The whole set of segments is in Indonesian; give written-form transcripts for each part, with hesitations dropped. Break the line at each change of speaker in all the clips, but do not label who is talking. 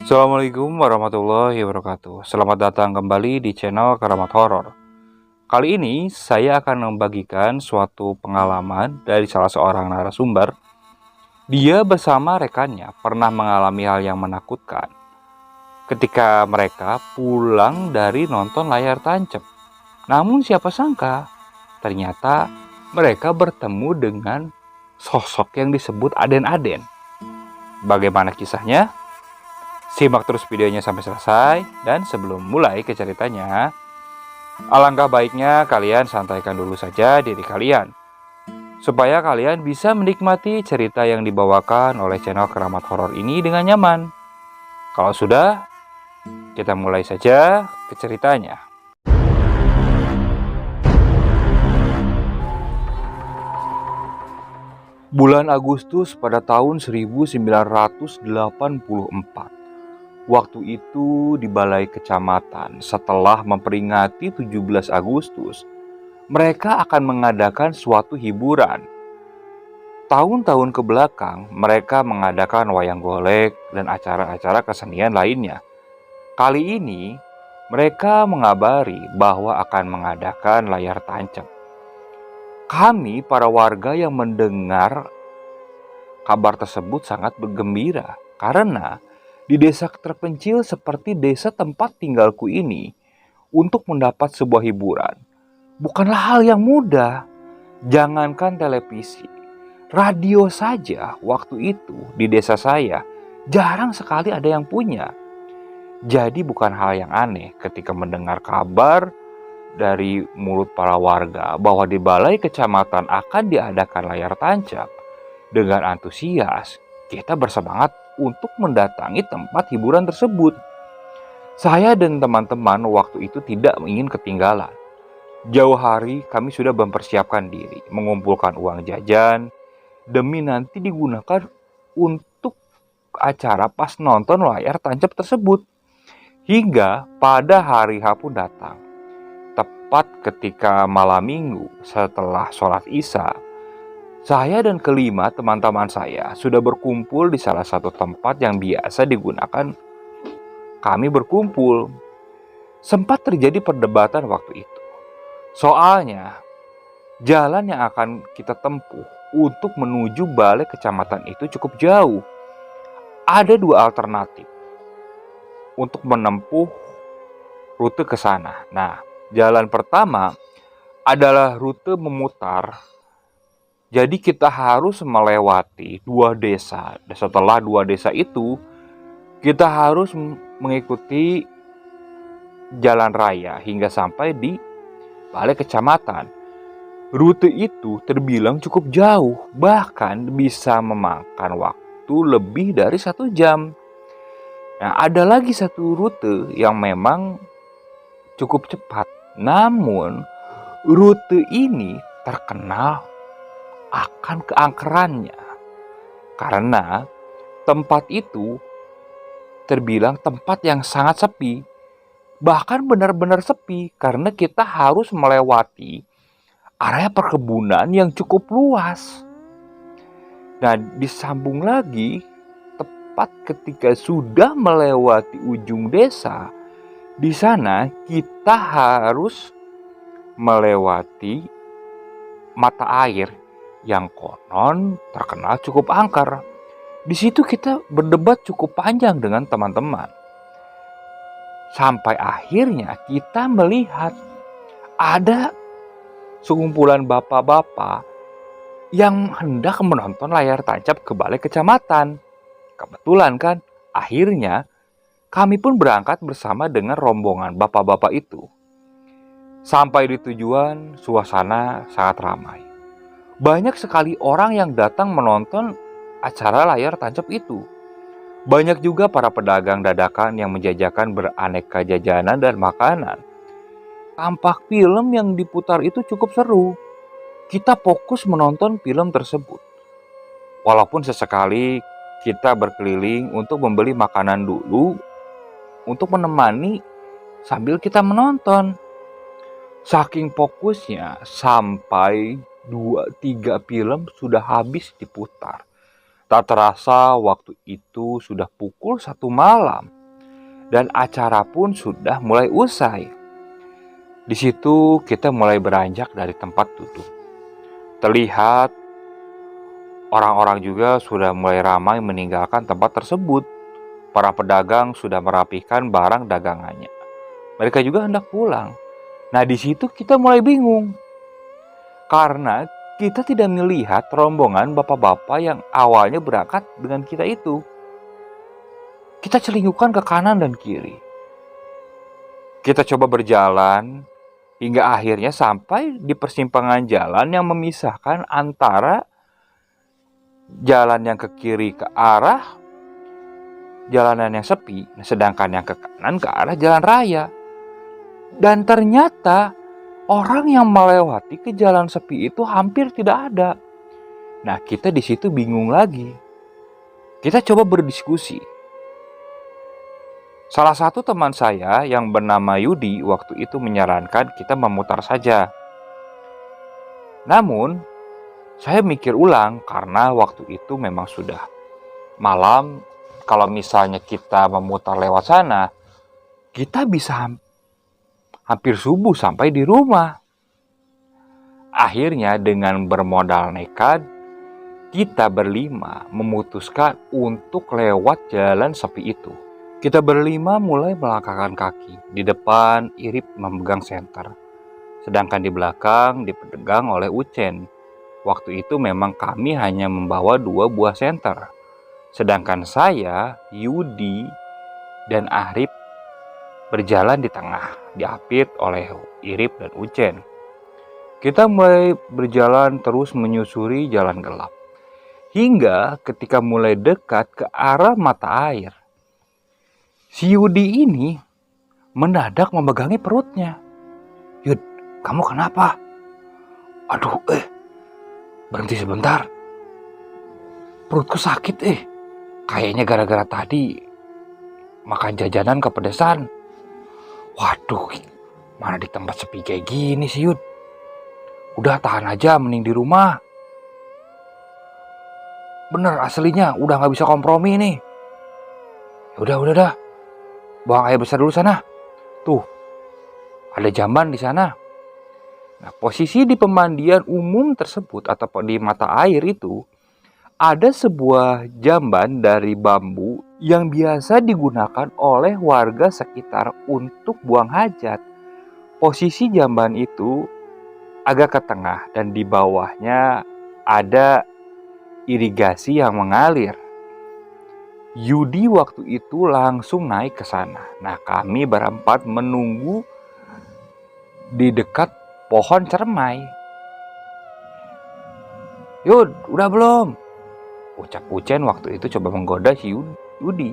Assalamualaikum warahmatullahi wabarakatuh. Selamat datang kembali di channel Keramat Horor. Kali ini saya akan membagikan suatu pengalaman dari salah seorang narasumber. Dia bersama rekannya pernah mengalami hal yang menakutkan ketika mereka pulang dari nonton layar tancap. Namun siapa sangka ternyata mereka bertemu dengan sosok yang disebut Aden-Aden. Bagaimana kisahnya? Simak terus videonya sampai selesai. Dan sebelum mulai ke ceritanya, alangkah baiknya kalian santaikan dulu saja diri kalian, supaya kalian bisa menikmati cerita yang dibawakan oleh channel Keramat Horor ini dengan nyaman. Kalau sudah, kita mulai saja ke ceritanya. Bulan Agustus pada tahun 1984. Waktu itu di Balai Kecamatan, setelah memperingati 17 Agustus, mereka akan mengadakan suatu hiburan. Tahun-tahun ke belakang, mereka mengadakan wayang golek dan acara-acara kesenian lainnya. Kali ini, mereka mengabari bahwa akan mengadakan layar tancap. Kami, para warga yang mendengar kabar tersebut sangat bergembira, karena di desa terpencil seperti desa tempat tinggalku ini, untuk mendapat sebuah hiburan bukanlah hal yang mudah. Jangankan televisi, radio saja waktu itu di desa saya jarang sekali ada yang punya. Jadi bukan hal yang aneh ketika mendengar kabar dari mulut para warga bahwa di balai kecamatan akan diadakan layar tancap. Dengan antusias, kita bersemangat untuk mendatangi tempat hiburan tersebut. Saya dan teman-teman waktu itu tidak ingin ketinggalan. Jauh hari kami sudah mempersiapkan diri, mengumpulkan uang jajan, demi nanti digunakan untuk acara pas nonton layar tancap tersebut. Hingga pada hari H pun datang. Tepat ketika malam minggu setelah sholat isya, saya dan kelima teman-teman saya sudah berkumpul di salah satu tempat yang biasa digunakan kami berkumpul. Sempat terjadi perdebatan waktu itu. Soalnya, jalan yang akan kita tempuh untuk menuju balai kecamatan itu cukup jauh. Ada dua alternatif untuk menempuh rute ke sana. Nah, jalan pertama adalah rute memutar. Jadi kita harus melewati dua desa. Dan setelah dua desa itu, kita harus mengikuti jalan raya hingga sampai di balai kecamatan. Rute itu terbilang cukup jauh, bahkan bisa memakan waktu lebih dari 1 jam. Nah, ada lagi satu rute yang memang cukup cepat. Namun, rute ini terkenal akan keangkerannya. Karena tempat itu terbilang tempat yang sangat sepi. Bahkan benar-benar sepi karena kita harus melewati area perkebunan yang cukup luas. Nah, disambung lagi, tepat ketika sudah melewati ujung desa, di sana kita harus melewati mata air yang konon terkenal cukup angker. Di situ kita berdebat cukup panjang dengan teman-teman. Sampai akhirnya kita melihat ada sekumpulan bapak-bapak yang hendak menonton layar tancap ke balai kecamatan. Kebetulan kan, akhirnya kami pun berangkat bersama dengan rombongan bapak-bapak itu. Sampai di tujuan, suasana sangat ramai. Banyak sekali orang yang datang menonton acara layar tancap itu. Banyak juga para pedagang dadakan yang menjajakan beraneka jajanan dan makanan. Tampak film yang diputar itu cukup seru. Kita fokus menonton film tersebut. Walaupun sesekali kita berkeliling untuk membeli makanan dulu untuk menemani sambil kita menonton. Saking fokusnya sampai 2-3 film sudah habis diputar. Tak terasa waktu itu sudah pukul 1 malam. dan acara pun sudah mulai usai. Di situ kita mulai beranjak dari tempat duduk. Terlihat orang-orang juga sudah mulai ramai meninggalkan tempat tersebut. Para pedagang sudah merapikan barang dagangannya. Mereka juga hendak pulang. Nah, di situ kita mulai bingung. Karena kita tidak melihat rombongan bapak-bapak yang awalnya berangkat dengan kita itu. Kita celingkukan ke kanan dan kiri. Kita coba berjalan hingga akhirnya sampai di persimpangan jalan yang memisahkan antara jalan yang ke kiri ke arah jalanan yang sepi, sedangkan yang ke kanan ke arah jalan raya. Dan ternyata orang yang melewati ke jalan sepi itu hampir tidak ada. Nah, kita di situ bingung lagi. Kita coba berdiskusi. Salah satu teman saya yang bernama Yudi waktu itu menyarankan kita memutar saja. Namun, saya mikir ulang karena waktu itu memang sudah malam. Kalau misalnya kita memutar lewat sana, kita bisa hampir subuh sampai di rumah. Akhirnya dengan bermodal nekat, kita berlima memutuskan untuk lewat jalan sepi itu. Kita berlima mulai melangkahkan kaki. Di depan Irip memegang senter, sedangkan di belakang dipegang oleh Ucen. Waktu itu memang kami hanya membawa 2 buah senter, sedangkan saya, Yudi, dan Arif berjalan di tengah, diapit oleh Irip dan Ucen. Kita mulai berjalan terus menyusuri jalan gelap. Hingga ketika mulai dekat ke arah mata air, si Yudi ini mendadak memegangi perutnya. "Yud, kamu kenapa?" "Aduh, berhenti sebentar. Perutku sakit, Kayaknya gara-gara tadi makan jajanan kepedesan." "Waduh, mana di tempat sepi kayak gini sih, Yud. Udah tahan aja, mending di rumah. Bener aslinya, udah gak bisa kompromi nih. Udah dah. Buang air besar dulu sana. Tuh, ada jamban di sana." Nah, posisi di pemandian umum tersebut atau di mata air itu ada sebuah jamban dari bambu yang biasa digunakan oleh warga sekitar untuk buang hajat. Posisi jamban itu agak ke tengah dan di bawahnya ada irigasi yang mengalir. Yudi waktu itu langsung naik ke sana. Nah, kami berempat menunggu di dekat pohon cermai. "Yud, udah belum?" ucap Ucen waktu itu coba menggoda si Yudi.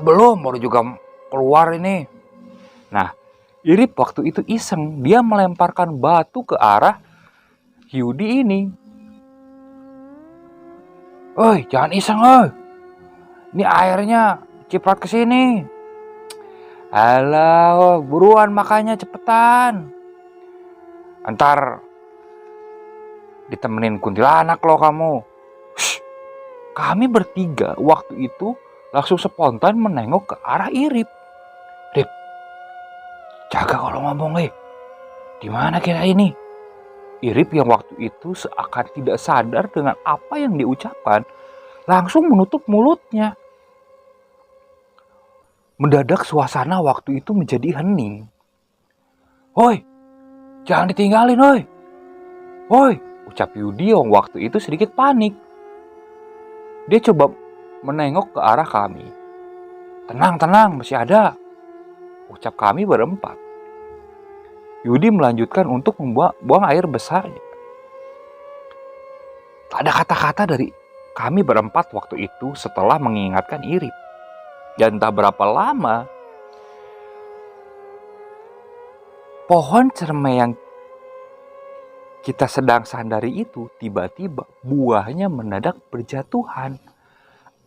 "Belum, baru juga keluar ini." Nah, Irip waktu itu iseng, dia melemparkan batu ke arah Yudi ini. "Oi, jangan iseng, oi. Ini airnya ciprat ke sini." "Alah, buruan makanya cepetan. Entar ditemenin kuntilanak lo kamu." Kami bertiga waktu itu langsung spontan menengok ke arah Irip. "Rip, jaga kalau ngomong, di mana kira ini?" Irip yang waktu itu seakan tidak sadar dengan apa yang diucapkan, langsung menutup mulutnya. Mendadak suasana waktu itu menjadi hening. "Woi, jangan ditinggalin, woi. Woi," ucap Yudi yang waktu itu sedikit panik. Dia coba menengok ke arah kami. Tenang, masih ada," ucap kami berempat. Yudi melanjutkan untuk buang air besarnya. Tak ada kata-kata dari kami berempat waktu itu setelah mengingatkan Irip. Dan entah berapa lama, pohon cermai yang kita sedang sandari itu tiba-tiba buahnya mendadak berjatuhan.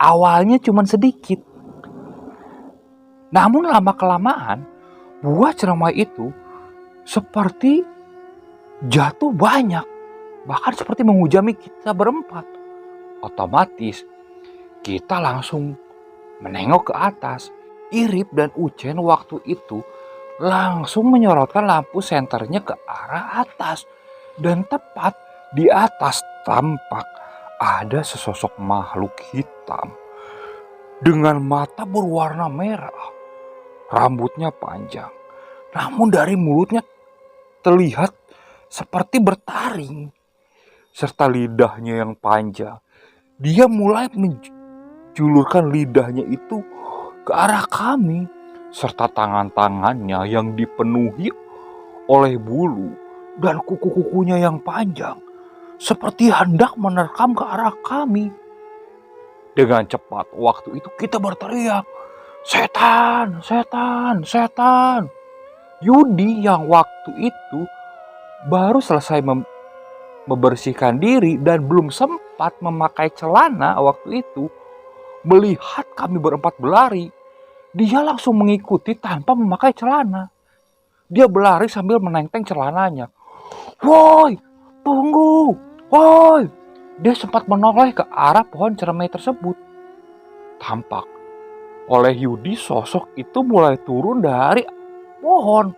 Awalnya cuma sedikit. Namun lama-kelamaan buah cermai itu seperti jatuh banyak. Bahkan seperti menghujami kita berempat. Otomatis kita langsung menengok ke atas. Irip dan Ucen waktu itu langsung menyorotkan lampu senternya ke arah atas. Dan tepat di atas tampak ada sesosok makhluk hitam dengan mata berwarna merah, rambutnya panjang, namun dari mulutnya terlihat seperti bertaring, serta lidahnya yang panjang. Dia mulai menjulurkan lidahnya itu ke arah kami, serta tangan-tangannya yang dipenuhi oleh bulu dan kuku-kukunya yang panjang, seperti hendak menerkam ke arah kami. Dengan cepat waktu itu kita berteriak, "Setan, setan, setan!" Yudi yang waktu itu baru selesai membersihkan diri dan belum sempat memakai celana waktu itu, melihat kami berempat berlari, dia langsung mengikuti tanpa memakai celana. Dia berlari sambil menenteng celananya. "Woi, tunggu! Woi!" Dia sempat menoleh ke arah pohon cermai tersebut. Tampak oleh Yudi sosok itu mulai turun dari pohon.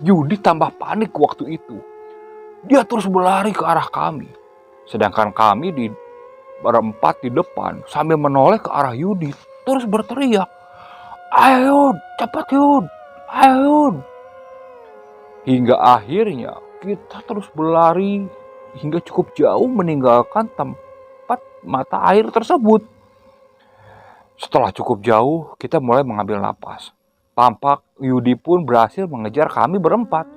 Yudi tambah panik waktu itu. Dia terus berlari ke arah kami. Sedangkan kami berempat di depan sambil menoleh ke arah Yudi, terus berteriak, "Ayo Yud, cepat Yud, ayo Yud." Hingga akhirnya kita terus berlari hingga cukup jauh meninggalkan tempat mata air tersebut. Setelah cukup jauh, kita mulai mengambil napas. Tampak Yudi pun berhasil mengejar kami berempat.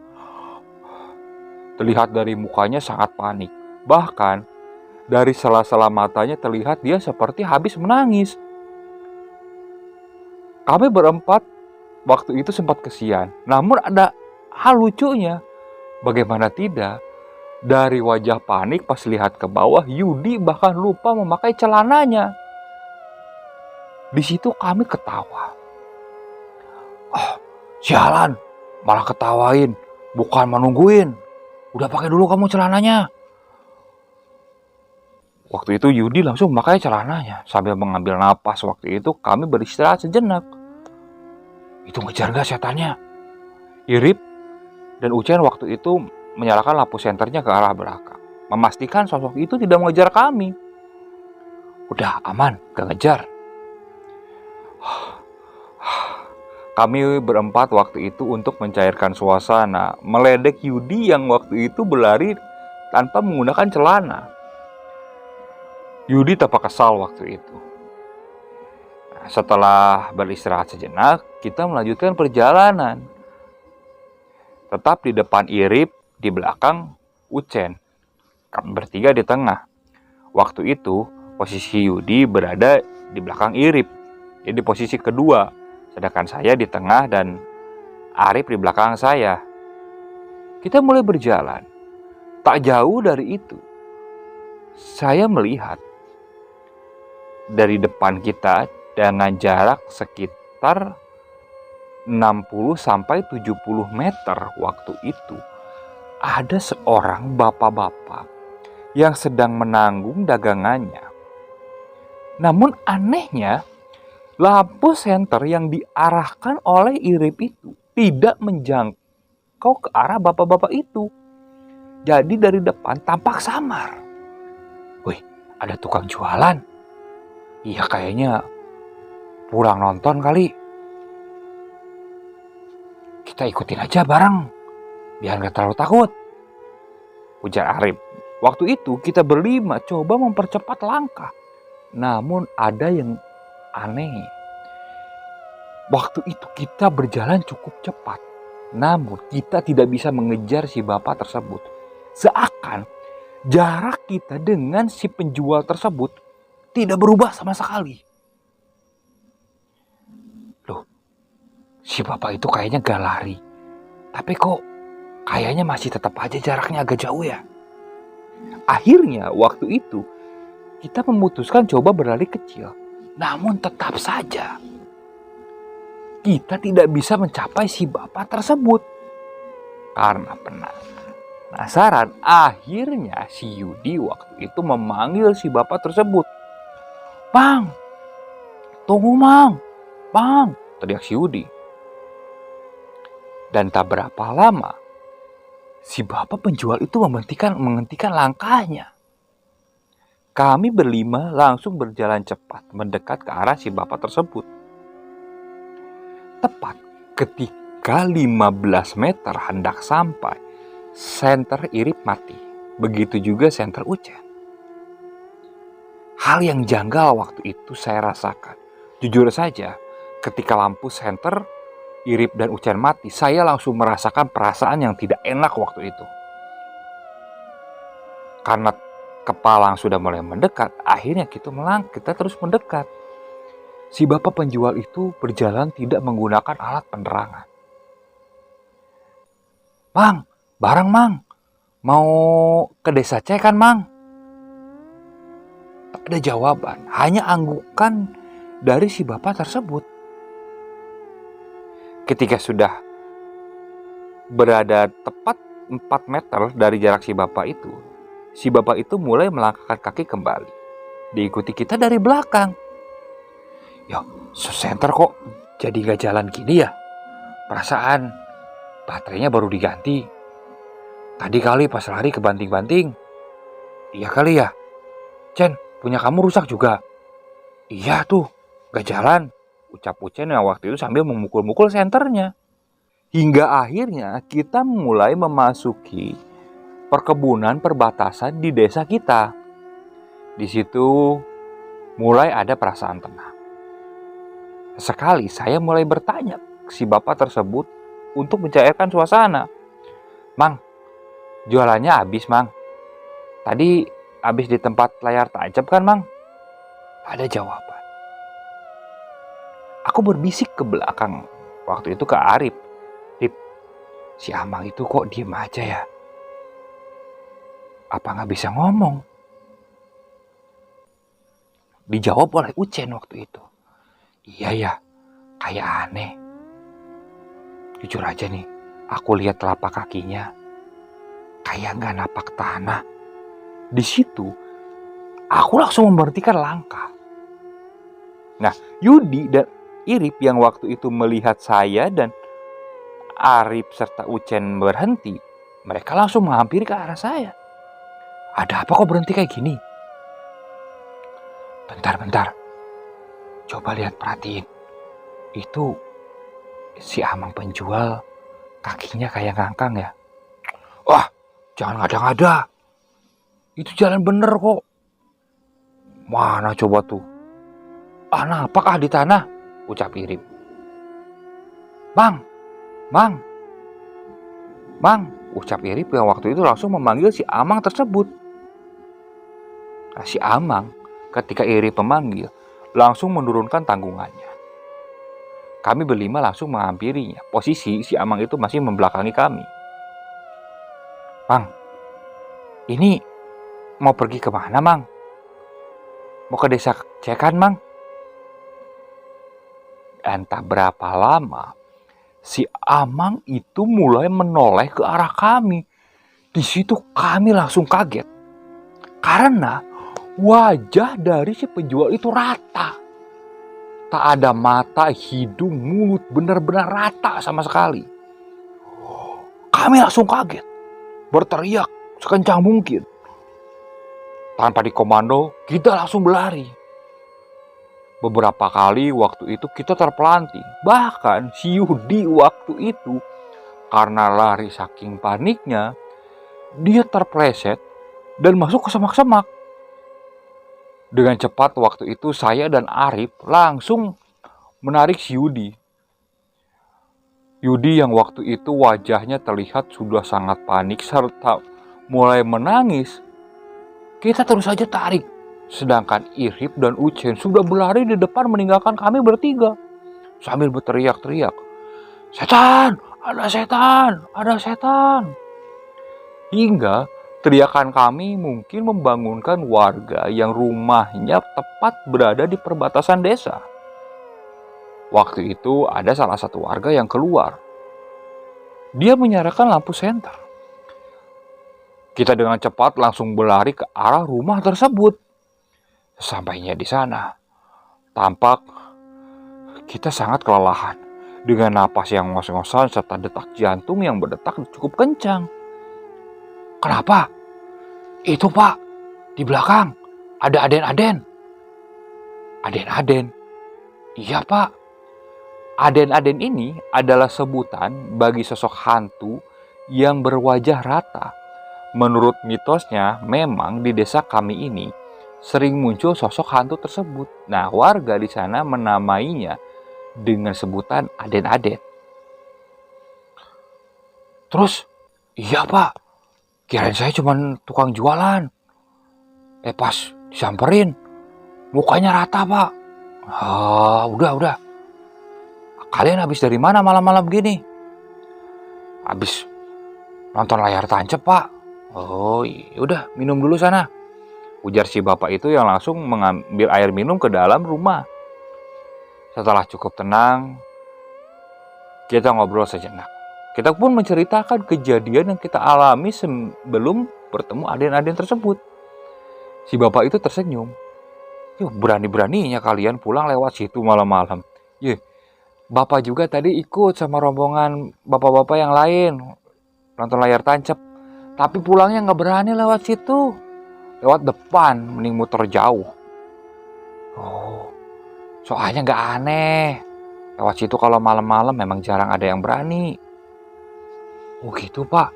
Terlihat dari mukanya sangat panik. Bahkan dari sela-sela matanya terlihat dia seperti habis menangis. Kami berempat waktu itu sempat kesian. Namun ada hal lucunya. Bagaimana tidak, dari wajah panik pas lihat ke bawah, Yudi bahkan lupa memakai celananya. Di situ kami ketawa. "Oh, sialan, malah ketawain, bukan menungguin. Udah pakai dulu kamu celananya." Waktu itu Yudi langsung memakai celananya. Sambil mengambil napas waktu itu kami beristirahat sejenak. "Itu ngejar gak setannya?" Irip dan Ucen waktu itu menyalakan lampu senternya ke arah belakang, memastikan sosok itu tidak mengejar kami. "Udah aman, gak ngejar." Kami berempat waktu itu untuk mencairkan suasana, meledek Yudi yang waktu itu berlari tanpa menggunakan celana. Yudi tampak kesal waktu itu. Setelah beristirahat sejenak, kita melanjutkan perjalanan. Tetap di depan Irip, di belakang Ucen. Kami bertiga di tengah. Waktu itu, posisi Yudi berada di belakang Irip. Jadi posisi kedua. Sedangkan saya di tengah dan Arif di belakang saya. Kita mulai berjalan. Tak jauh dari itu, saya melihat dari depan kita dengan jarak sekitar 60-70 meter waktu itu, ada seorang bapak-bapak yang sedang menanggung dagangannya. Namun anehnya, lampu senter yang diarahkan oleh Irip itu tidak menjangkau ke arah bapak-bapak itu. Jadi dari depan tampak samar. "Wih, ada tukang jualan. Iya, kayaknya pulang nonton kali. Kita ikutin aja bareng, biar gak terlalu takut," ujar Arif. Waktu itu kita berlima coba mempercepat langkah. Namun ada yang aneh. Waktu itu kita berjalan cukup cepat. Namun kita tidak bisa mengejar si bapak tersebut. Seakan jarak kita dengan si penjual tersebut tidak berubah sama sekali. Loh, si bapak itu kayaknya gak lari. Tapi kok kayaknya masih tetap aja jaraknya agak jauh ya. Akhirnya waktu itu kita memutuskan coba berlari kecil. Namun tetap saja kita tidak bisa mencapai si bapak tersebut. Karena penasaran, akhirnya si Yudi waktu itu memanggil si bapak tersebut. "Bang, tunggu Mang, Bang, teriak si Yudi. Dan tak berapa lama, si bapak penjual itu menghentikan langkahnya. Kami berlima langsung berjalan cepat mendekat ke arah si bapak tersebut. Tepat ketika 15 meter hendak sampai, senter Irip mati. Begitu juga senter Ucen. Hal yang janggal waktu itu saya rasakan. Jujur saja, ketika lampu senter Irip dan Ucen mati, saya langsung merasakan perasaan yang tidak enak waktu itu. Karena kepalang sudah mulai mendekat, akhirnya kita terus mendekat. Si bapak penjual itu berjalan tidak menggunakan alat penerangan. "Mang, barang mang, mau ke desa C kan mang?" Tak ada jawaban, hanya anggukan dari si bapak tersebut. Ketika sudah berada tepat 4 meter dari jarak si bapak itu mulai melangkahkan kaki kembali. Diikuti kita dari belakang. "Ya, senter kok jadi gak jalan gini ya? Perasaan baterainya baru diganti. Tadi kali pas lari kebanting-banting." "Iya kali ya. Cen, punya kamu rusak juga?" "Iya tuh, gak jalan," ucap Ucen yang waktu itu sambil memukul-mukul senternya. Hingga akhirnya kita mulai memasuki perkebunan perbatasan di desa kita. Di situ mulai ada perasaan tenang. Sekali saya mulai bertanya ke si bapak tersebut untuk mencairkan suasana. "Mang, jualannya habis mang. Tadi habis di tempat layar tancap kan mang?" Tak ada jawaban. Aku berbisik ke belakang waktu itu ke Arif. "Rip, si Amang itu kok diem aja ya? Apa gak bisa ngomong?" Dijawab oleh Ucen waktu itu. "Iya ya, kayak aneh. Jujur aja nih, aku lihat telapak kakinya kayak gak napak tanah." Di situ, aku langsung memberhentikan langkah. Nah, Yudi dan Irip yang waktu itu melihat saya dan Arif serta Ucen berhenti, mereka langsung menghampiri ke arah saya. "Ada apa kok berhenti kayak gini?" Bentar. Coba lihat, perhatiin. Itu si Amang penjual kakinya kayak ngangkang ya. "Wah, jangan ngada-ngada. Itu jalan bener kok." "Mana coba tuh?" "Napak di tanah," ucap Irip. Mang, ucap Irip yang waktu itu langsung memanggil si Amang tersebut. Nah, si Amang ketika Irip memanggil langsung menurunkan tanggungannya. Kami berlima langsung menghampirinya. Posisi si Amang itu masih membelakangi kami. "Mang, ini mau pergi kemana mang? Mau ke desa Cekan mang?" Dan tak berapa lama si Amang itu mulai menoleh ke arah kami. Di situ kami langsung kaget. Karena wajah dari si penjual itu rata. Tak ada mata, hidung, mulut, benar-benar rata sama sekali. Kami langsung kaget, berteriak sekencang mungkin. Tanpa dikomando, kita langsung berlari. Beberapa kali waktu itu kita terpelanting. Bahkan si Yudi waktu itu, karena lari saking paniknya, dia terpleset dan masuk ke semak-semak. Dengan cepat waktu itu saya dan Arif langsung menarik si Yudi. Yudi yang waktu itu wajahnya terlihat sudah sangat panik serta mulai menangis. Kita terus saja tarik. Sedangkan Irip dan Ucen sudah berlari di depan meninggalkan kami bertiga. Sambil berteriak-teriak, "Setan! Ada setan! Ada setan!" Hingga teriakan kami mungkin membangunkan warga yang rumahnya tepat berada di perbatasan desa. Waktu itu ada salah satu warga yang keluar. Dia menyalakan lampu senter. Kita dengan cepat langsung berlari ke arah rumah tersebut. Sesampainya di sana, tampak Kita sangat kelelahan dengan napas yang ngos-ngosan serta detak jantung yang berdetak cukup kencang. Kenapa? Itu Pak, di belakang ada aden-aden. Aden-aden? Iya Pak. Aden-aden ini adalah sebutan bagi sosok hantu yang berwajah rata. Menurut mitosnya, memang di desa kami ini sering muncul sosok hantu tersebut. Nah, warga di sana menamainya dengan sebutan aden-aden. Terus, iya Pak, kirain saya cuma tukang jualan. Pas disamperin, mukanya rata Pak. Udah. Kalian habis dari mana malam-malam gini? Habis nonton layar tancap Pak. Oh iya, udah minum dulu sana. Ujar si bapak itu yang langsung mengambil air minum ke dalam rumah. Setelah cukup tenang, kita ngobrol sejenak. Kita pun menceritakan kejadian yang kita alami sebelum bertemu aden-aden tersebut. Si bapak itu tersenyum. Yuh, berani-beraninya kalian pulang lewat situ malam-malam. Bapak juga tadi ikut sama rombongan bapak-bapak yang lain nonton layar tancap. Tapi pulangnya nggak berani lewat situ. Lewat depan, mending muter jauh. Oh, soalnya nggak aneh. Lewat situ kalau malam-malam memang jarang ada yang berani. Oh gitu Pak,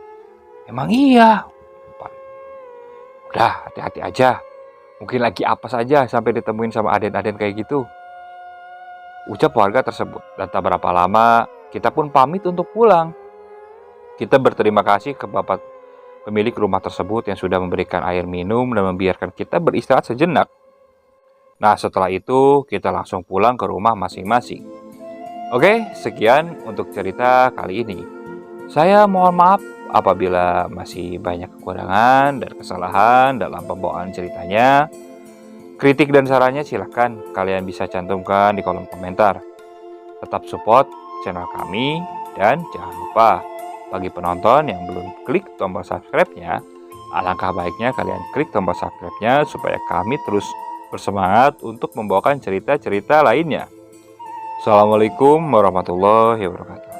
emang iya. Udah, hati-hati aja. Mungkin lagi apa saja sampai ditemuin sama aden-aden kayak gitu. Ucap warga tersebut. Dan tak berapa lama, kita pun pamit untuk pulang. Kita berterima kasih ke bapak pemilik rumah tersebut yang sudah memberikan air minum dan membiarkan kita beristirahat sejenak. Nah, setelah itu kita langsung pulang ke rumah masing-masing. Oke, sekian untuk cerita kali ini. Saya mohon maaf apabila masih banyak kekurangan dan kesalahan dalam pembawaan ceritanya. Kritik dan sarannya silahkan kalian bisa cantumkan di kolom komentar. Tetap support channel kami dan jangan lupa bagi penonton yang belum klik tombol subscribe-nya, alangkah baiknya kalian klik tombol subscribe-nya supaya kami terus bersemangat untuk membawakan cerita-cerita lainnya. Assalamualaikum warahmatullahi wabarakatuh.